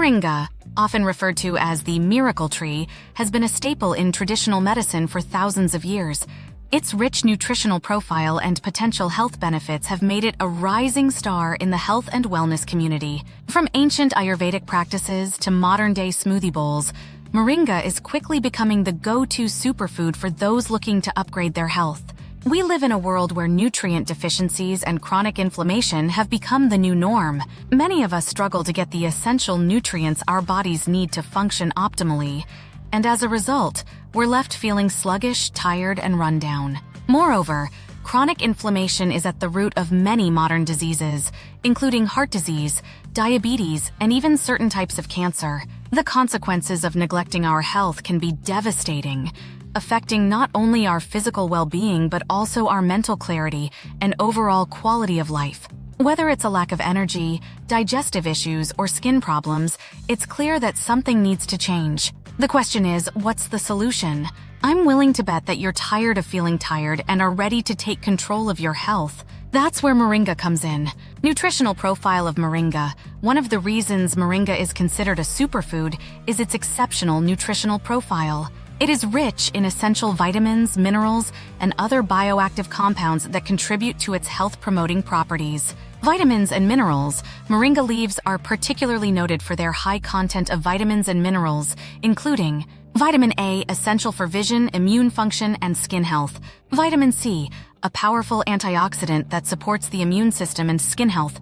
Moringa, often referred to as the miracle tree, has been a staple in traditional medicine for thousands of years. Its rich nutritional profile and potential health benefits have made it a rising star in the health and wellness community. From ancient Ayurvedic practices to modern-day smoothie bowls, Moringa is quickly becoming the go-to superfood for those looking to upgrade their health. We live in a world where nutrient deficiencies and chronic inflammation have become the new norm. Many of us struggle to get the essential nutrients our bodies need to function optimally, and as a result, we're left feeling sluggish, tired, and run down. Moreover, chronic inflammation is at the root of many modern diseases, including heart disease, diabetes, and even certain types of cancer. The consequences of neglecting our health can be devastating, affecting not only our physical well-being but also our mental clarity and overall quality of life. Whether it's a lack of energy, digestive issues, or skin problems, it's clear that something needs to change. The question is, what's the solution? I'm willing to bet that you're tired of feeling tired and are ready to take control of your health. That's where Moringa comes in. Nutritional profile of Moringa. One of the reasons Moringa is considered a superfood is its exceptional nutritional profile. It is rich in essential vitamins, minerals, and other bioactive compounds that contribute to its health-promoting properties. Vitamins and minerals. Moringa leaves are particularly noted for their high content of vitamins and minerals, including Vitamin A, essential for vision, immune function, and skin health. Vitamin C, a powerful antioxidant that supports the immune system and skin health.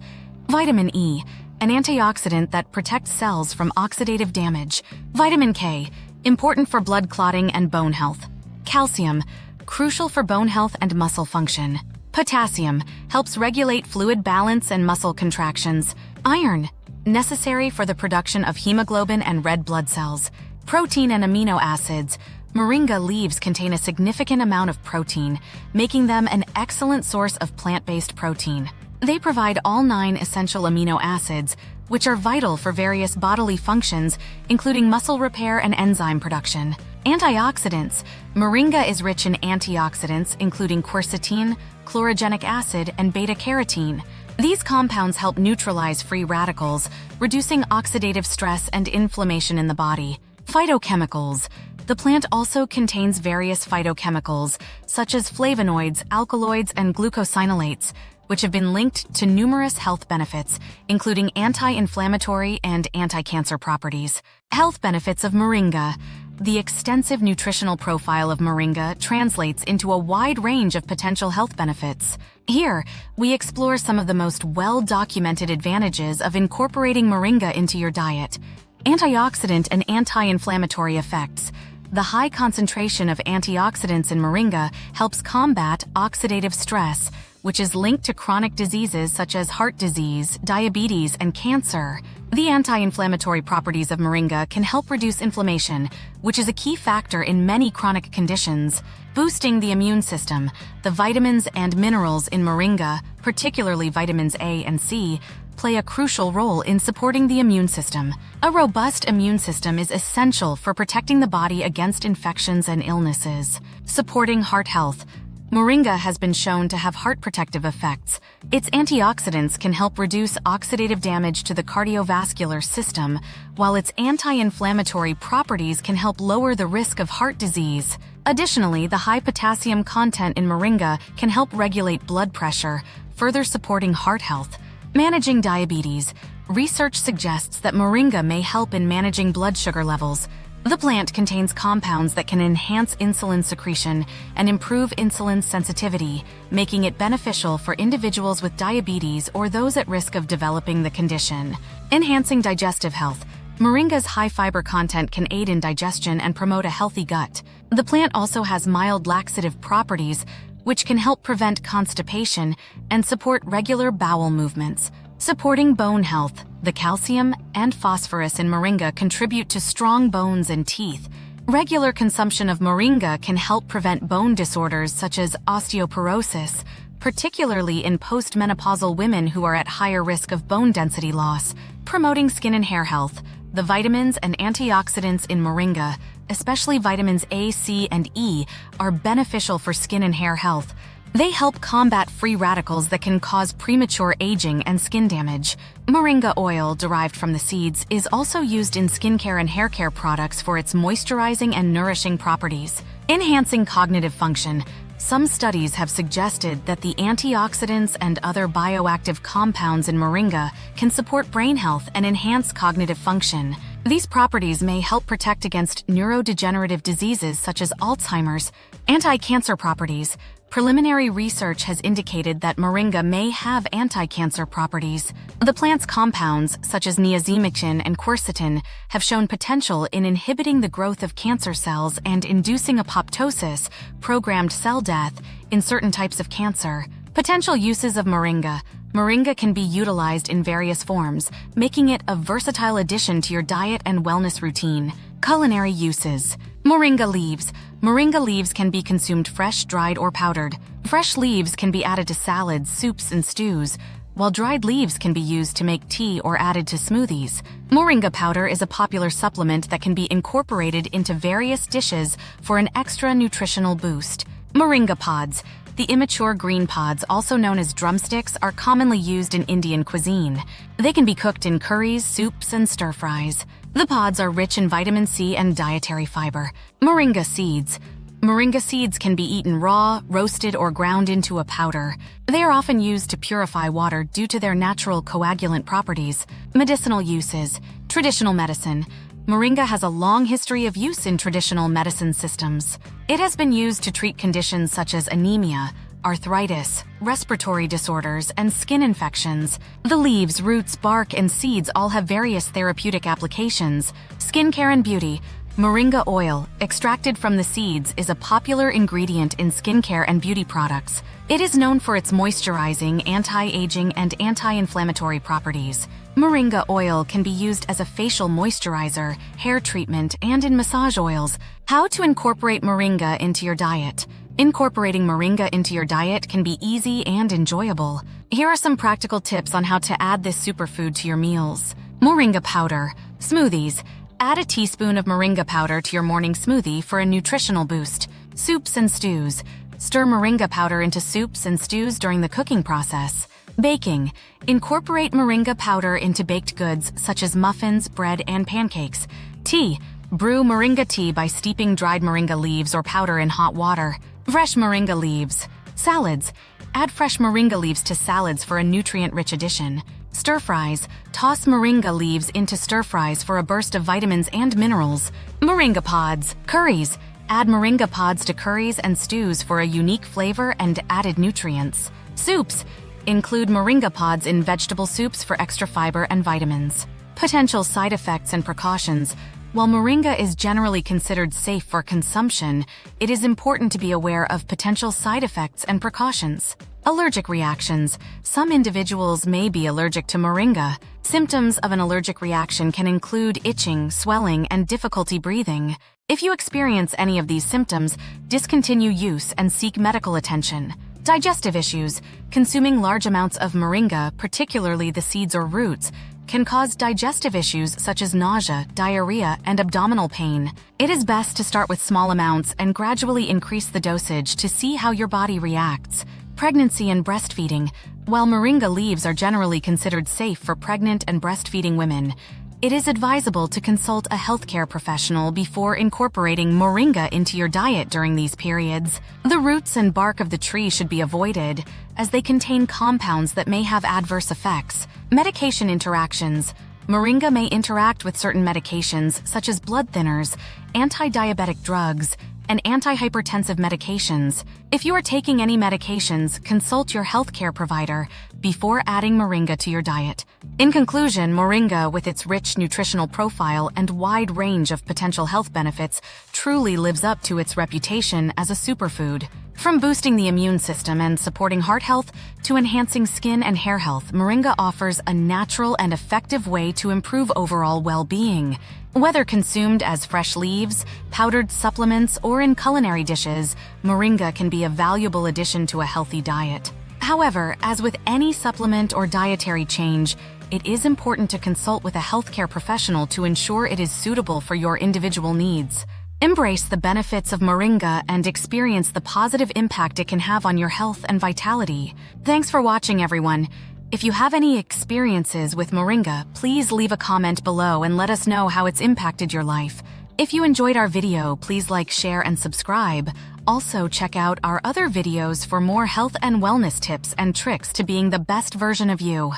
Vitamin E, an antioxidant that protects cells from oxidative damage. Vitamin K, important for blood clotting and bone health. Calcium, crucial for bone health and muscle function. Potassium, helps regulate fluid balance and muscle contractions. Iron, necessary for the production of hemoglobin and red blood cells. Protein and amino acids. Moringa leaves contain a significant amount of protein, making them an excellent source of plant-based protein. They provide all 9 essential amino acids, which are vital for various bodily functions, including muscle repair and enzyme production. Antioxidants. Moringa is rich in antioxidants, including quercetin, chlorogenic acid, and beta-carotene. These compounds help neutralize free radicals, reducing oxidative stress and inflammation in the body. Phytochemicals. The plant also contains various phytochemicals, such as flavonoids, alkaloids, and glucosinolates, which have been linked to numerous health benefits, including anti-inflammatory and anti-cancer properties. Health benefits of Moringa. The extensive nutritional profile of Moringa translates into a wide range of potential health benefits. Here, we explore some of the most well-documented advantages of incorporating Moringa into your diet. Antioxidant and anti-inflammatory effects. The high concentration of antioxidants in Moringa helps combat oxidative stress, which is linked to chronic diseases such as heart disease, diabetes, and cancer. The anti-inflammatory properties of Moringa can help reduce inflammation, which is a key factor in many chronic conditions. Boosting the immune system. The vitamins and minerals in Moringa, particularly vitamins A and C, play a crucial role in supporting the immune system. A robust immune system is essential for protecting the body against infections and illnesses. Supporting heart health. Moringa has been shown to have heart protective effects. Its antioxidants can help reduce oxidative damage to the cardiovascular system, while its anti-inflammatory properties can help lower the risk of heart disease. Additionally, the high potassium content in Moringa can help regulate blood pressure, further supporting heart health. Managing diabetes. Research suggests that Moringa may help in managing blood sugar levels. The plant contains compounds that can enhance insulin secretion and improve insulin sensitivity, making it beneficial for individuals with diabetes or those at risk of developing the condition. Enhancing digestive health. Moringa's high fiber content can aid in digestion and promote a healthy gut. The plant also has mild laxative properties, which can help prevent constipation and support regular bowel movements. Supporting bone health. The calcium and phosphorus in Moringa contribute to strong bones and teeth. Regular consumption of Moringa can help prevent bone disorders such as osteoporosis, particularly in postmenopausal women who are at higher risk of bone density loss. Promoting skin and hair health. The vitamins and antioxidants in Moringa, especially vitamins A, C, and E, are beneficial for skin and hair health. They help combat free radicals that can cause premature aging and skin damage. Moringa oil, derived from the seeds, is also used in skincare and hair care products for its moisturizing and nourishing properties. Enhancing cognitive function. Some studies have suggested that the antioxidants and other bioactive compounds in moringa can support brain health and enhance cognitive function. These properties may help protect against neurodegenerative diseases such as Alzheimer's. Anti-cancer properties. Preliminary research has indicated that moringa may have anti-cancer properties. The plant's compounds, such as niacinamide and quercetin, have shown potential in inhibiting the growth of cancer cells and inducing apoptosis, programmed cell death, in certain types of cancer. Potential uses of moringa. Moringa can be utilized in various forms, making it a versatile addition to your diet and wellness routine. Culinary uses. Moringa leaves. Moringa leaves can be consumed fresh, dried, or powdered. Fresh leaves can be added to salads, soups, and stews, while dried leaves can be used to make tea or added to smoothies. Moringa powder is a popular supplement that can be incorporated into various dishes for an extra nutritional boost. Moringa pods. The immature green pods, also known as drumsticks, are commonly used in Indian cuisine. They can be cooked in curries, soups, and stir-fries. The pods are rich in vitamin C and dietary fiber. Moringa seeds. Moringa seeds can be eaten raw, roasted, or ground into a powder. They are often used to purify water due to their natural coagulant properties. Medicinal uses. Traditional medicine. Moringa has a long history of use in traditional medicine systems. It has been used to treat conditions such as anemia, arthritis, respiratory disorders, and skin infections. The leaves, roots, bark, and seeds all have various therapeutic applications. Skincare and beauty. Moringa oil, extracted from the seeds, is a popular ingredient in skincare and beauty products. It is known for its moisturizing, anti-aging, and anti-inflammatory properties. Moringa oil can be used as a facial moisturizer, hair treatment, and in massage oils. How to incorporate moringa into your diet. Incorporating moringa into your diet can be easy and enjoyable. Here are some practical tips on how to add this superfood to your meals. Moringa powder. Smoothies. Add a teaspoon of moringa powder to your morning smoothie for a nutritional boost. Soups and stews. Stir moringa powder into soups and stews during the cooking process. Baking. Incorporate moringa powder into baked goods such as muffins, bread, and pancakes. Tea. Brew moringa tea by steeping dried moringa leaves or powder in hot water. Fresh moringa leaves. Salads. Add fresh moringa leaves to salads for a nutrient-rich addition. Stir-fries. Toss moringa leaves into stir-fries for a burst of vitamins and minerals. Moringa pods. Curries. Add moringa pods to curries and stews for a unique flavor and added nutrients. Soups. Include moringa pods in vegetable soups for extra fiber and vitamins. Potential side effects and precautions. While moringa is generally considered safe for consumption, it is important to be aware of potential side effects and precautions. Allergic reactions. Some individuals may be allergic to moringa. Symptoms of an allergic reaction can include itching, swelling, and difficulty breathing. If you experience any of these symptoms, discontinue use and seek medical attention. Digestive issues. Consuming large amounts of moringa, particularly the seeds or roots, can cause digestive issues such as nausea, diarrhea, and abdominal pain. It is best to start with small amounts and gradually increase the dosage to see how your body reacts. Pregnancy and breastfeeding. While moringa leaves are generally considered safe for pregnant and breastfeeding women, it is advisable to consult a healthcare professional before incorporating moringa into your diet during these periods. The roots and bark of the tree should be avoided, as they contain compounds that may have adverse effects. Medication interactions. Moringa may interact with certain medications such as blood thinners, anti-diabetic drugs, and antihypertensive medications. If you are taking any medications, consult your healthcare provider before adding moringa to your diet. In conclusion, moringa, with its rich nutritional profile and wide range of potential health benefits, truly lives up to its reputation as a superfood. From boosting the immune system and supporting heart health to enhancing skin and hair health, moringa offers a natural and effective way to improve overall well-being. Whether consumed as fresh leaves, powdered supplements, or in culinary dishes, moringa can be a valuable addition to a healthy diet. However, as with any supplement or dietary change, it is important to consult with a healthcare professional to ensure it is suitable for your individual needs. Embrace the benefits of Moringa and experience the positive impact it can have on your health and vitality. Thanks for watching, everyone. If you have any experiences with Moringa, please leave a comment below and let us know how it's impacted your life. If you enjoyed our video, please like, share, and subscribe. Also, check out our other videos for more health and wellness tips and tricks to being the best version of you.